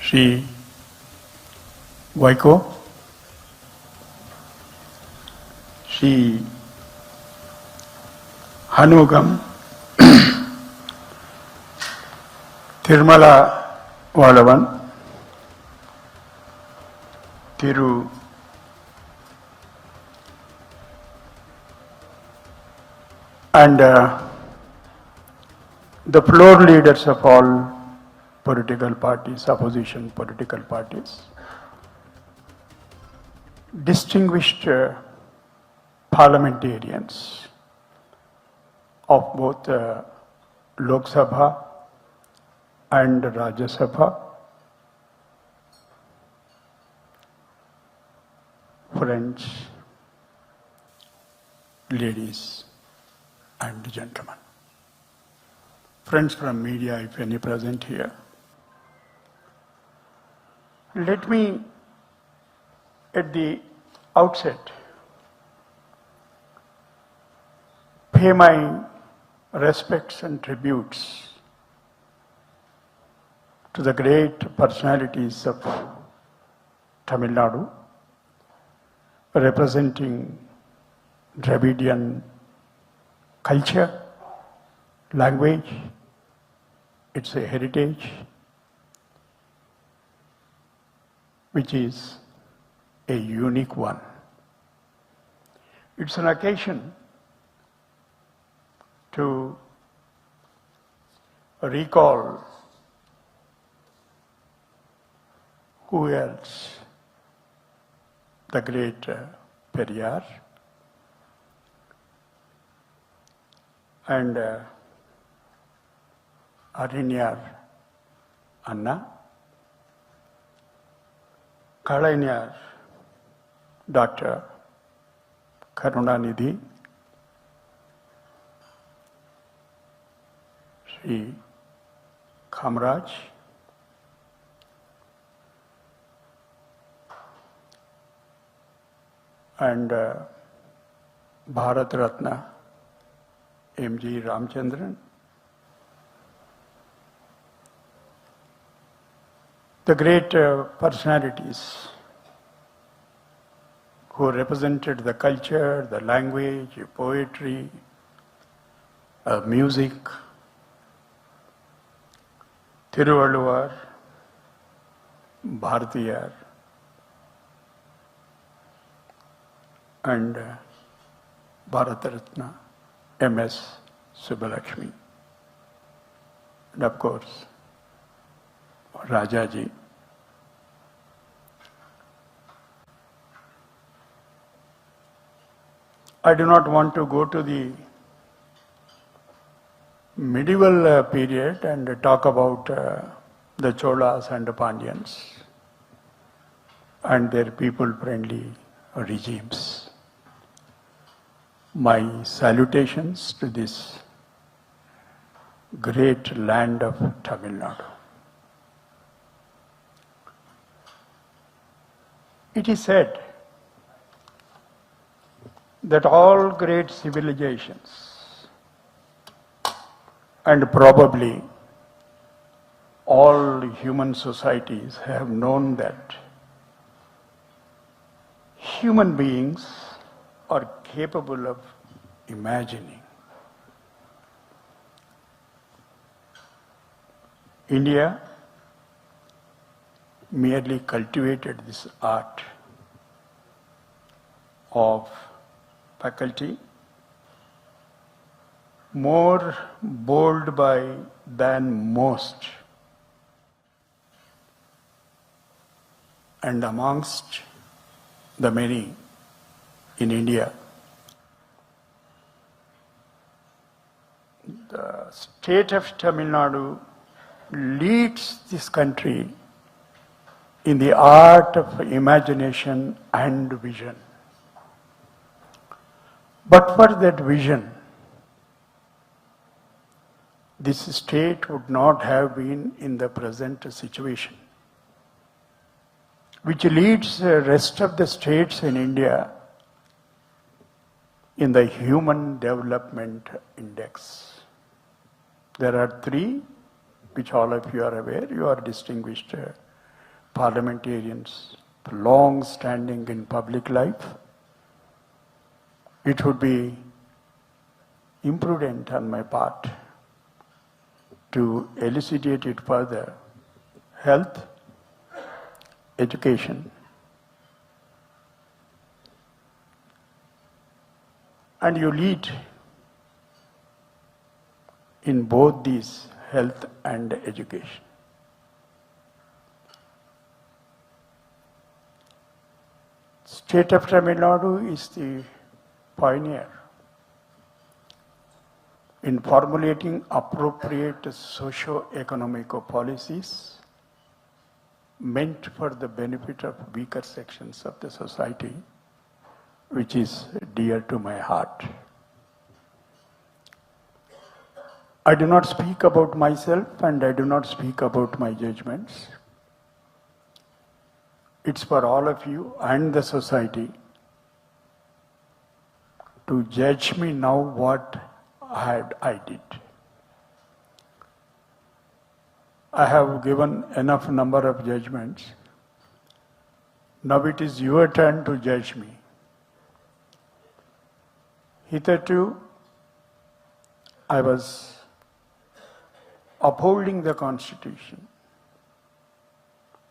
Sri Vaiko, Sri Hanugam, Tirumala Valavan, Thiru and the floor leaders of all political parties, opposition political parties, distinguished parliamentarians of both Lok Sabha and Rajya Sabha, friends, ladies and gentlemen, friends from media, if any present here. Let me, at the outset, pay my respects and tributes to the great personalities of Tamil Nadu, representing Dravidian culture, language, it's a heritage, which is a unique one. It's an occasion to recall who else, the great Periyar and Arinyar Anna, Kalainyar Dr. Karunanidhi, Sri Kamraj, and Bharat Ratna M.G. Ramchandran, the great personalities who represented the culture, the language, poetry, music, Thiruvalluvar, Bharatiyar, and Bharat Ratna M.S. Subbulakshmi, and of course Rajaji. I do not want to go to the medieval period and talk about the Cholas and the Pandyans and their people-friendly regimes. My salutations to this great land of Tamil Nadu. It is said that all great civilizations and probably all human societies have known that human beings are capable of imagining. India merely cultivated this art of faculty, more bold by than most, and amongst the many in India, the state of Tamil Nadu leads this country in the art of imagination and vision. But for that vision, this state would not have been in the present situation, which leads the rest of the states in India in the Human Development Index. There are three, which all of you are aware. You are distinguished parliamentarians, long standing in public life, it would be imprudent on my part to elucidate it further. Health, education, and you lead in both these, health and education. State of Tamil Nadu is the pioneer in formulating appropriate socio-economic policies meant for the benefit of weaker sections of the society, which is dear to my heart. I do not speak about myself and I do not speak about my judgments. It's for all of you and the society to judge me now what I did. I have given enough number of judgments. Now it is your turn to judge me. Hitherto, I was upholding the Constitution,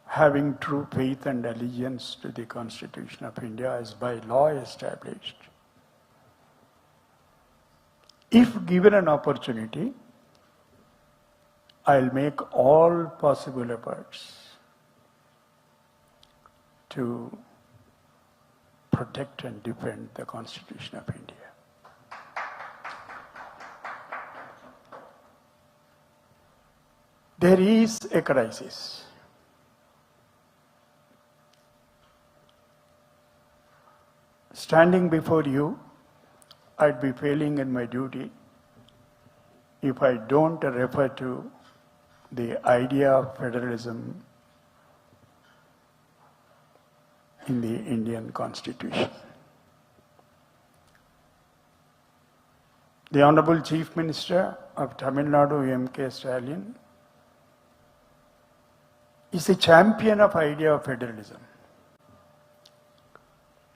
having true faith and allegiance to the Constitution of India as by law established. If given an opportunity, I'll make all possible efforts to protect and defend the Constitution of India. There is a crisis. Standing before you, I'd be failing in my duty if I don't refer to the idea of federalism in the Indian Constitution. The Honorable Chief Minister of Tamil Nadu, DMK Stalin, is a champion of idea of federalism.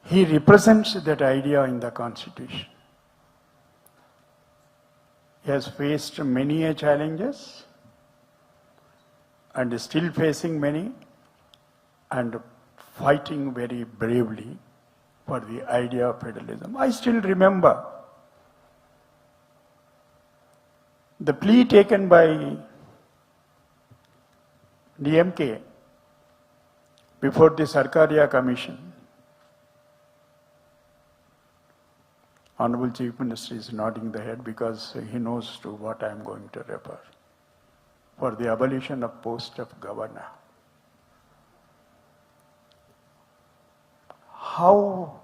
He represents that idea in the Constitution. He has faced many challenges and is still facing many and fighting very bravely for the idea of federalism. I still remember the plea taken by DMK before the Sarkaria Commission. Honorable Chief Minister is nodding the head because he knows to what I am going to refer. For the abolition of post of governor. How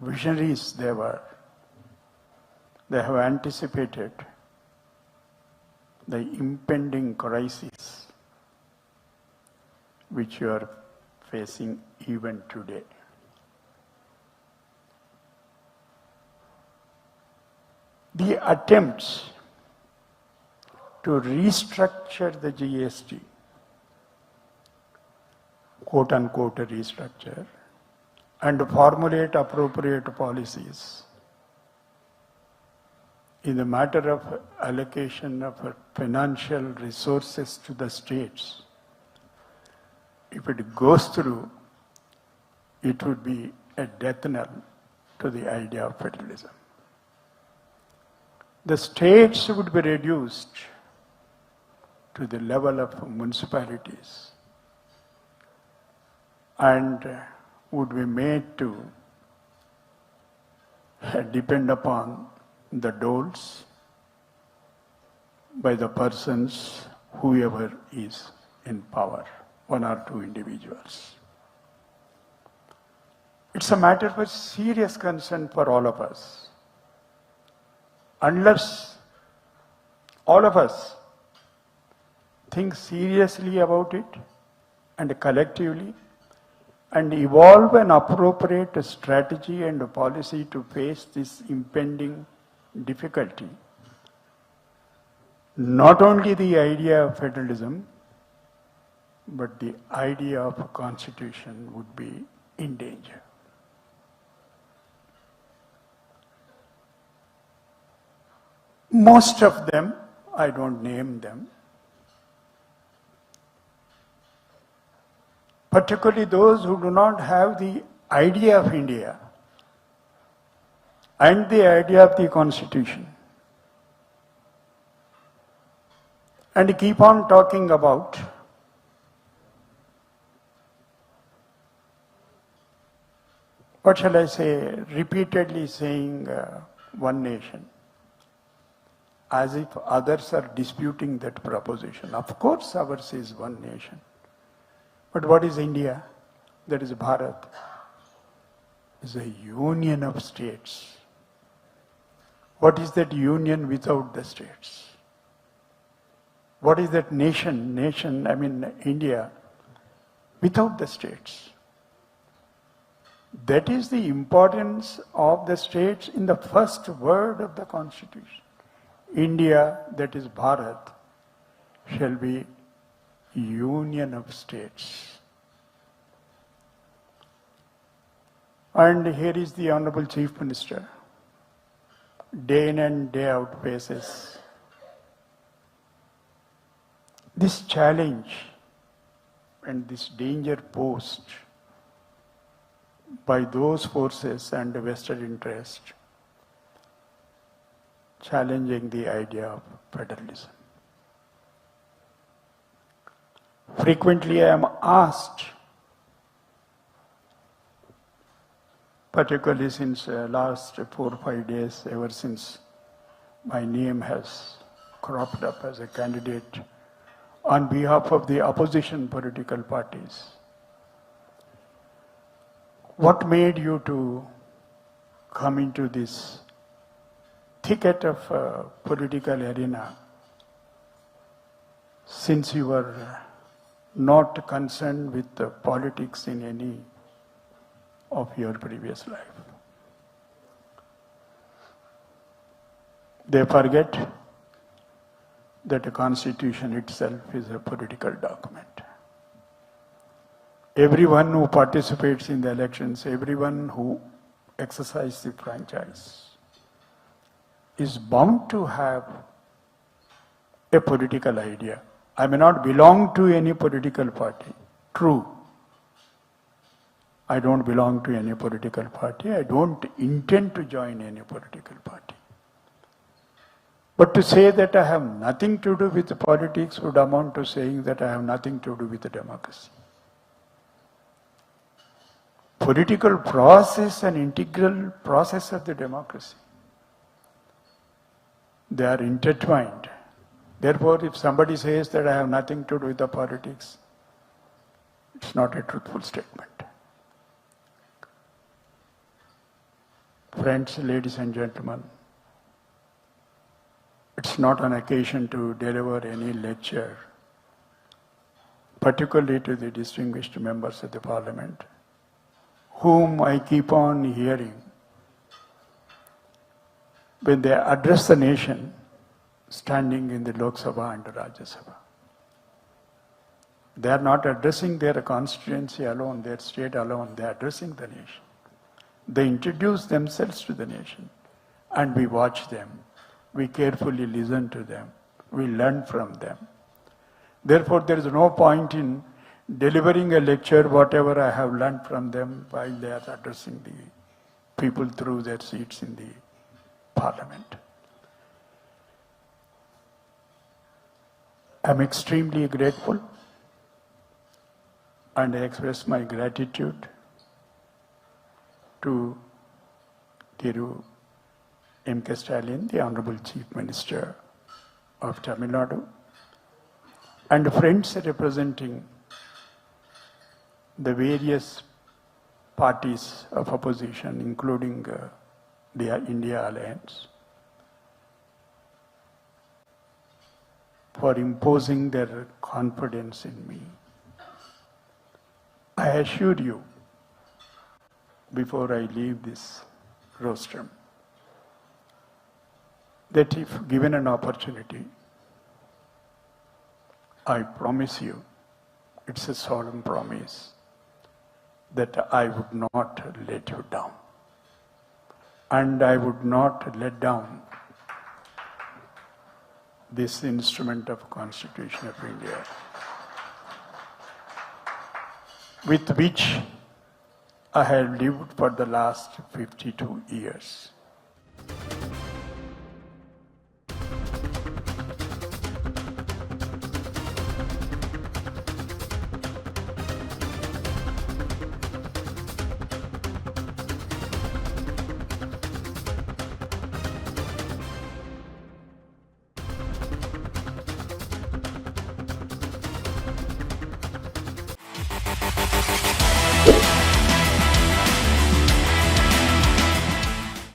visionaries they were. They have anticipated the impending crisis which you are facing even today. The attempts to restructure the GST, quote unquote restructure, and formulate appropriate policies in the matter of allocation of financial resources to the states, if it goes through, it would be a death knell to the idea of federalism. The states would be reduced to the level of municipalities and would be made to depend upon the doles by the persons, whoever is in power, one or two individuals. It's a matter of serious concern for all of us. Unless all of us think seriously about it and collectively and evolve an appropriate strategy and policy to face this impending difficulty, not only the idea of federalism, but the idea of a constitution would be in danger. Most of them, I don't name them, particularly those who do not have the idea of India and the idea of the constitution, and keep on talking about what shall I say, repeatedly saying one nation, as if others are disputing that proposition. Of course ours is one nation. But what is India? That is Bharat. It's a union of states. What is that union without the states? What is that nation, India, without the states? That is the importance of the states in the first word of the Constitution. India, that is Bharat, shall be union of states. And here is the Honorable Chief Minister, day in and day out faces this challenge and this danger posed by those forces and vested interest challenging the idea of federalism. Frequently I am asked, particularly since last 4 or 5 days, ever since my name has cropped up as a candidate on behalf of the opposition political parties, what made you to come into this thicket of political arena since you were not concerned with the politics in any of your previous life? They forget that the Constitution itself is a political document. Everyone who participates in the elections, everyone who exercises the franchise, is bound to have a political idea. I may not belong to any political party. True. I don't belong to any political party. I don't intend to join any political party. But to say that I have nothing to do with politics would amount to saying that I have nothing to do with the democracy. Political process is an integral process of the democracy. They are intertwined. Therefore, if somebody says that I have nothing to do with the politics, it's not a truthful statement. Friends, ladies and gentlemen, it's not an occasion to deliver any lecture, particularly to the distinguished members of the Parliament, whom I keep on hearing when they address the nation standing in the Lok Sabha and the Rajya Sabha. They are not addressing their constituency alone, their state alone, they are addressing the nation. They introduce themselves to the nation, and we watch them. We carefully listen to them. We learn from them. Therefore, there is no point in delivering a lecture, whatever I have learned from them, while they are addressing the people through their seats in the Parliament. I am extremely grateful, and I express my gratitude to Thiru MK Stalin, the Honorable Chief Minister of Tamil Nadu, and friends representing the various parties of opposition, including the India Alliance, for imposing their confidence in me. I assure you, before I leave this rostrum, that if given an opportunity, I promise you, it's a solemn promise that I would not let you down. And I would not let down this instrument of Constitution of India, with which I have lived for the last 52 years.